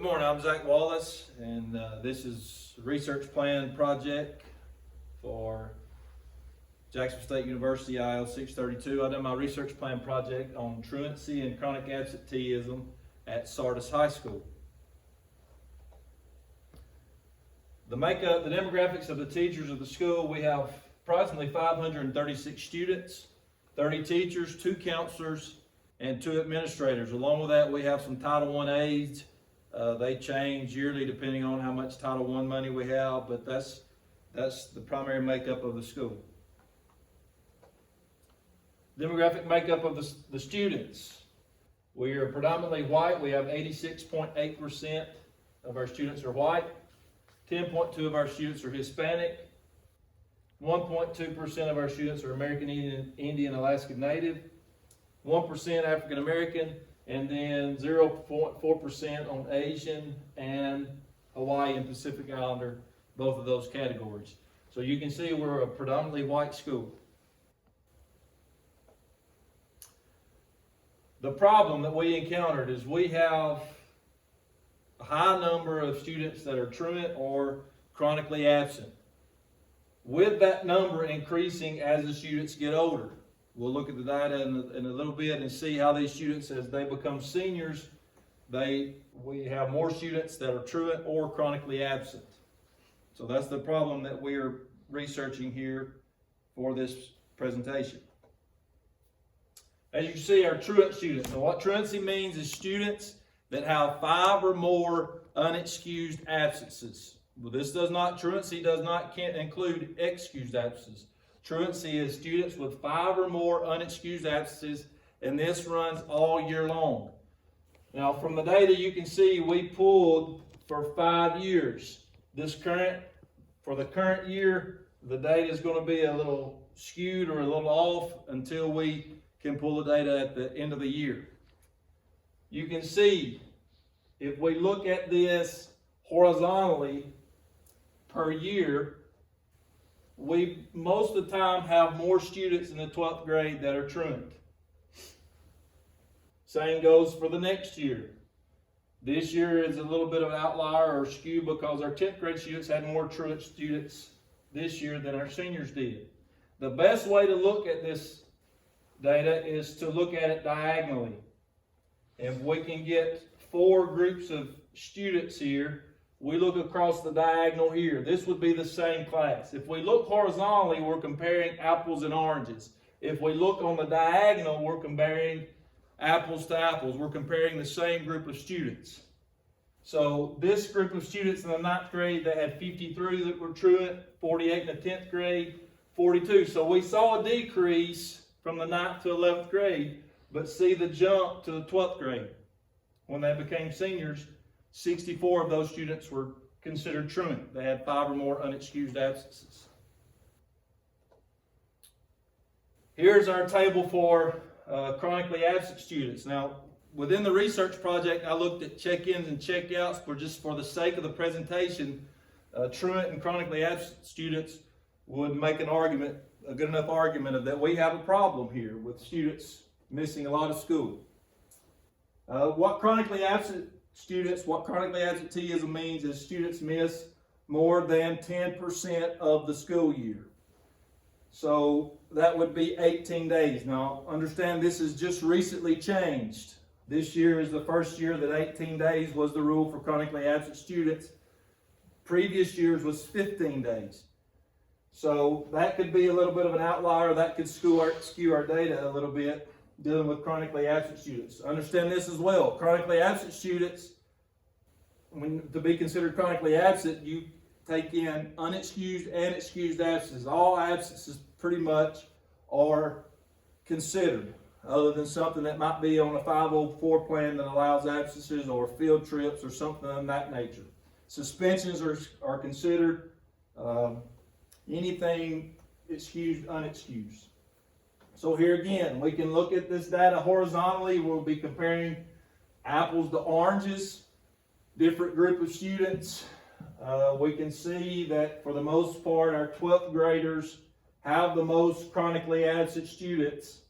Good morning, I'm Zach Wallace, and this is a research plan project for Jacksonville State University IL 632. I've done my research plan project on truancy and chronic absenteeism at Sardis High School. The makeup, the demographics of the teachers of the school, we have approximately 536 students, 30 teachers, 2 counselors, and 2 administrators. Along with that, we have some Title I aides. They change yearly depending on how much Title I money we have, but that's the primary makeup of the school. Demographic makeup of the students. We are predominantly white. We have 86.8% of our students are white. 10.2% of our students are Hispanic. 1.2% of our students are American Indian Alaska Native. 1% African American. And then 0.4% on Asian and Hawaii and Pacific Islander, both of those categories. So you can see we're a predominantly white school. The problem that we encountered is we have a high number of students that are truant or chronically absent. With that number increasing as the students get older. We'll look at the data in a little bit and see how these students, as they become seniors, we have more students that are truant or chronically absent. So that's the problem that we are researching here for this presentation. As you can see, our truant students. Now what truancy means is students that have 5 or more unexcused absences. Well, truancy can't include excused absences. Truancy is students with 5 or more unexcused absences, and this runs all year long. Now, from the data you can see we pulled for 5 years. For the current year, the data is going to be a little skewed or a little off until we can pull the data at the end of the year. You can see, if we look at this horizontally per year, we most of the time have more students in the 12th grade that are truant. Same goes for the next year. This year is a little bit of an outlier or skew because our 10th grade students had more truant students this year than our seniors did. The best way to look at this data is to look at it diagonally. If we can get 4 groups of students here, we look across the diagonal here. This would be the same class. If we look horizontally, we're comparing apples and oranges. If we look on the diagonal, we're comparing apples to apples. We're comparing the same group of students. So this group of students in the 9th grade, they had 53 that were truant, 48 in the 10th grade, 42. So we saw a decrease from the 9th to 11th grade, but see the jump to the 12th grade. When they became seniors, 64 of those students were considered truant. They had 5 or more unexcused absences. Here's our table for chronically absent students. Now, within the research project, I looked at check-ins and check-outs for the sake of the presentation. Truant and chronically absent students would make a good enough argument of that we have a problem here with students missing a lot of school. What chronically absenteeism means is students miss more than 10% of the school year. So that would be 18 days. Now, understand this is just recently changed. This year is the first year that 18 days was the rule for chronically absent students. Previous years was 15 days. So that could be a little bit of an outlier. That could skew our data a little bit, dealing with chronically absent students. Understand this as well. Chronically absent students, to be considered chronically absent, you take in unexcused and excused absences. All absences pretty much are considered, other than something that might be on a 504 plan that allows absences or field trips or something of that nature. Suspensions are considered. Anything excused, unexcused. So here again, we can look at this data horizontally. We'll be comparing apples to oranges, different group of students. We can see that for the most part, our 12th graders have the most chronically absent students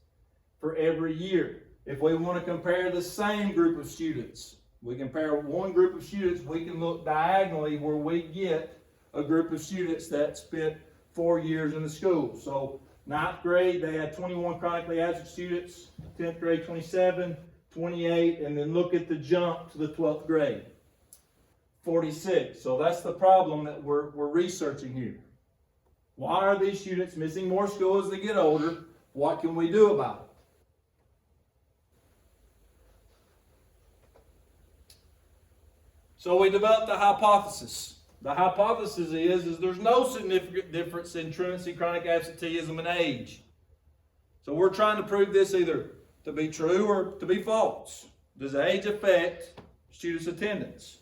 for every year. If we want to compare the same group of students, We compare one group of students, we can look diagonally where we get a group of students that spent 4 years in the school. So 9th grade, they had 21 chronically absent students, 10th grade 27, 28, and then look at the jump to the 12th grade, 46. So that's the problem that we're researching here. Why are these students missing more school as they get older? What can we do about it? So we developed a hypothesis. The hypothesis is there's no significant difference in truancy, chronic absenteeism, and age. So we're trying to prove this either to be true or to be false. Does age affect students' attendance?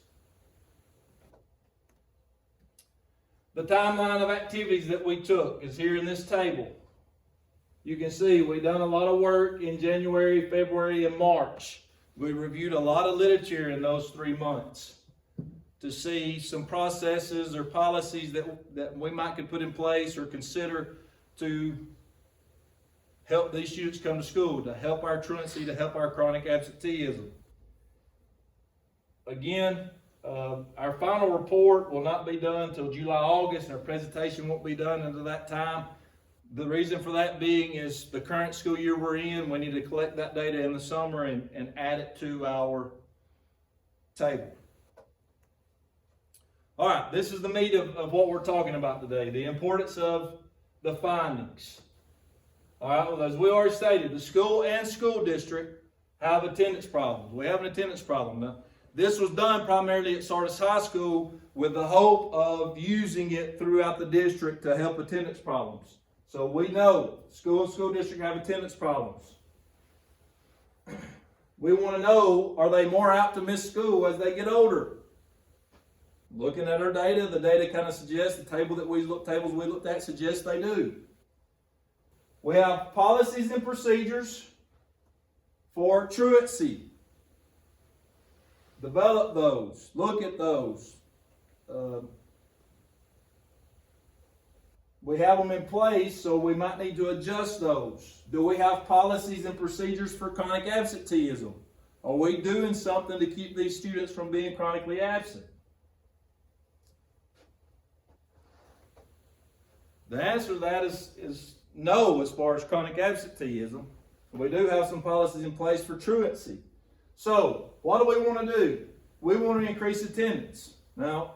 The timeline of activities that we took is here in this table. You can see we've done a lot of work in January, February, and March. We reviewed a lot of literature in those 3 months to see some processes or policies that we might could put in place or consider to help these students come to school, to help our truancy, to help our chronic absenteeism. Again, our final report will not be done until July, August, and our presentation won't be done until that time. The reason for that being is the current school year we're in, we need to collect that data in the summer and add it to our table. All right, this is the meat of what we're talking about today, the importance of the findings. All right, well, as we already stated, the school and school district have attendance problems. We have an attendance problem. Now, this was done primarily at Sardis High School with the hope of using it throughout the district to help attendance problems. So we know school and school district have attendance problems. We want to know, are they more apt to miss school as they get older? Looking at our data, the data kind of suggests, the tables we looked at suggest they do. We have policies and procedures for truancy. Develop those. Look at those. We have them in place, so we might need to adjust those. Do we have policies and procedures for chronic absenteeism? Are we doing something to keep these students from being chronically absent? The answer to that is no as far as chronic absenteeism. We do have some policies in place for truancy. So, what do we want to do? We want to increase attendance. Now,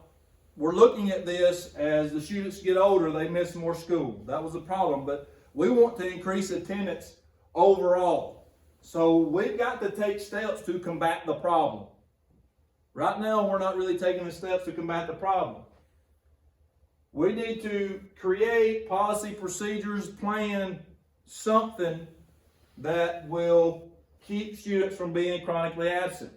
we're looking at this as the students get older, they miss more school. That was a problem, but we want to increase attendance overall. So, we've got to take steps to combat the problem. Right now, we're not really taking the steps to combat the problem. We need to create policy, procedures, plan something that will keep students from being chronically absent.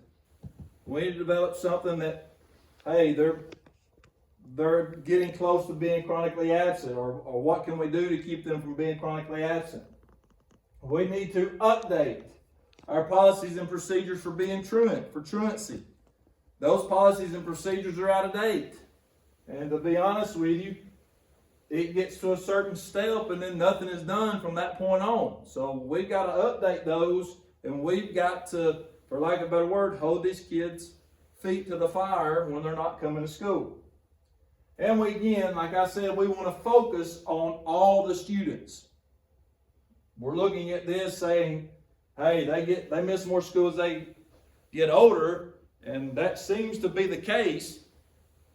We need to develop something that, hey, they're getting close to being chronically absent, or what can we do to keep them from being chronically absent? We need to update our policies and procedures for being truant, for truancy. Those policies and procedures are out of date. And to be honest with you, it gets to a certain step and then nothing is done from that point on. So we've got to update those, and we've got to, for lack of a better word, hold these kids' feet to the fire when they're not coming to school. And we, again, like I said, we want to focus on all the students. We're looking at this saying, hey, they miss more school as they get older, and that seems to be the case.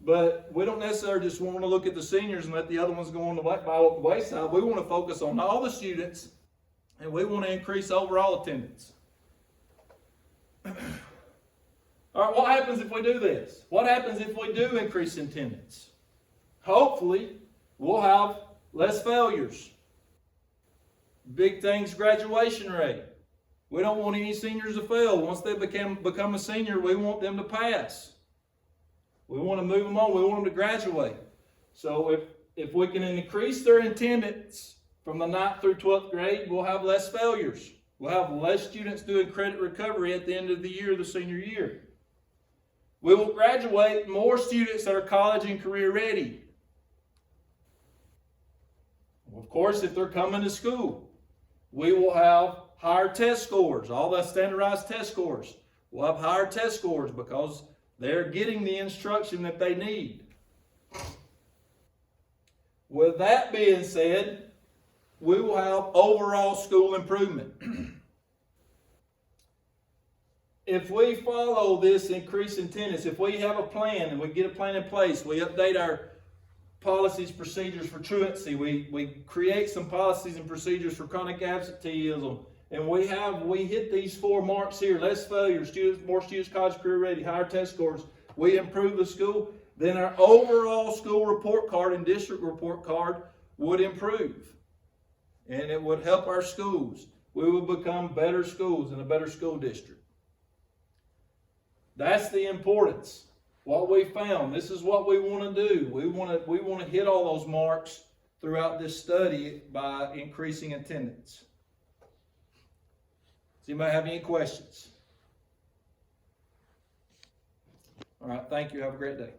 But we don't necessarily just want to look at the seniors and let the other ones go on the wayside. We want to focus on all the students, and we want to increase overall attendance. All right, what happens if we do this? What happens if we do increase attendance? Hopefully, we'll have less failures. Big thing's graduation rate. We don't want any seniors to fail. Once they become a senior, we want them to pass. We want to move them on. We want them to graduate. So if we can increase their attendance from the 9th through 12th grade, we'll have less failures. We'll have less students doing credit recovery at the end of the year, the senior year. We will graduate more students that are college and career ready. Of course, if they're coming to school, we will have higher test scores, all the standardized test scores. We'll have higher test scores because they're getting the instruction that they need. With that being said, we will have overall school improvement. If we follow this increase in attendance, if we have a plan and we get a plan in place, we update our policies, procedures for truancy, we create some policies and procedures for chronic absenteeism, and we hit these 4 marks here: less failures, more students college career ready, higher test scores, we improve the school, then our overall school report card and district report card would improve. And it would help our schools. We would become better schools and a better school district. That's the importance. What we found, this is what we want to do. We want to hit all those marks throughout this study by increasing attendance. Does anybody have any questions? All right, thank you. Have a great day.